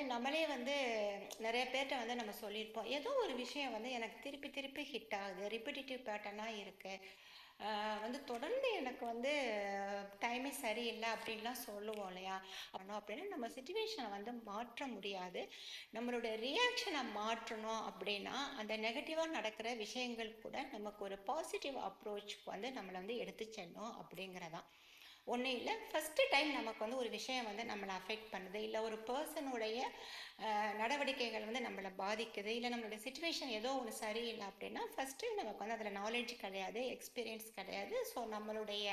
நம்மளே நெறைய பேர்ட்ட நம்ம சொல்லியிருப்போம். ஏதோ ஒரு விஷயம் எனக்கு திருப்பி திருப்பி ஹிட் ஆகுது. ரிப்பிட்டிட்டிவ் பேட்டர்னா இருக்கு. அ தொடர்ந்து எனக்கு டைமே சரியில்ல அப்டின்லாம் சொல்லுவோம் இல்லையா? பண்ணோம் அப்டின்னா நம்ம சிச்சுவேஷன மாற்ற முடியாது. நம்மளோட ரியாக்ஷன மாற்றணும் அப்டின்னா, அந்த நெகட்டிவா நடக்கிற விஷயங்கள் கூட நமக்கு ஒரு பாசிட்டிவ் அப்ரோச் நம்மள எடுத்து செல்லும் அப்டிங்கிறதான். ஒண்ணும் இல்ல. ஃபர்ஸ்ட்டு டைம் நமக்கு ஒரு விஷயம் நம்மள அஃபெக்ட் பண்ணுது. இல்ல ஒரு பெர்சனுடைய நடவடிக்கைகள் நம்மள பாதிக்குது. இல்ல நம்மளுடைய சிச்சுவேஷன் ஏதோ ஒண்ணு சரியில்ல அப்டின்னா, ஃபர்ஸ்ட்டு நமக்கு அதுல நாலேட்ஜ் கிடையாது, எக்ஸ்பீரியன்ஸ் கிடையாது. ஸோ நம்மளுடைய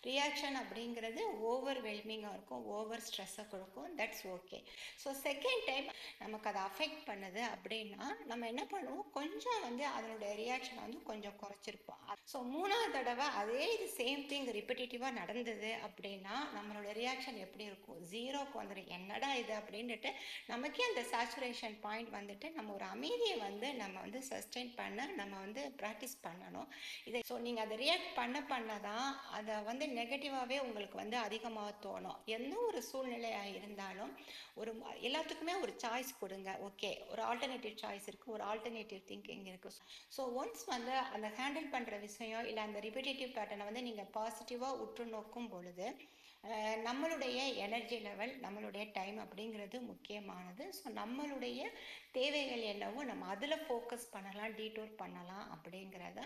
ரியாக்ஷன் அப்படிங்கிறது ஓவர்வெல்மிங்கா இருக்கும். ஓவர் ஸ்ட்ரெஸ்ஸ குடுக்கும். That's okay. So second time நமக்கு அத அஃபெக்ட் பண்ணுது அப்படின்னா, நம்ம என்ன பண்ணுவோம், கொஞ்சம் அதனுடைய ரியாக்ஷன கொஞ்சம் குறைச்சிருப்போம். ஸோ 3வது தடவ அதே இது சேம் திங் ரிப்பிட்டிட்டிவா நடந்தது அப்படின்னா, நம்மளோட ரியாக்ஷன் எப்படி இருக்கும்? 0க்கு வந்துரும். என்னடா இது அப்படின்னுட்டு நமக்கே அந்த சேச்சுரேஷன் பாயிண்ட் நம்ம ஒரு அமைதிய நம்ம சஸ்டெயின் பண்ண நம்ம பிராக்டிஸ் பண்ணணும். ஸோ நீங்க அத ரியாக்ட் பண்ண தான் அத நெகட்டிவாவே உங்களுக்கு அதிகமா தோணும். எந்த ஒரு சூழ்நிலையா இருந்தாலும் ஒரு எல்லாத்துக்குமே ஒரு சாய்ஸ் கொடுங்க. ஓகே, ஒரு ஆல்டர்னேட்டிவ் சாய்ஸ் இருக்கு. ஒரு ஆல்டர்னேட்டிவ் திங்கிங் இருக்கு. ஸோ ஒன்ஸ் அந்த ஹேண்டில் பண்ற விஷயம் இல்ல அந்த ரிப்பிட்டிட்டிவ் பேட்டர்ன நீங்க பாசிட்டிவா உற்று நோக்கும் பொழுது, நம்மளுடைய எனர்ஜி லெவல், நம்மளுடைய டைம் அப்படிங்கிறது முக்கியமானது. ஸோ நம்மளுடைய தேவைகள் என்னவோ நம்ம அதுல ஃபோக்கஸ் பண்ணலாம், டீட்டோர் பண்ணலாம் அப்படிங்கிறத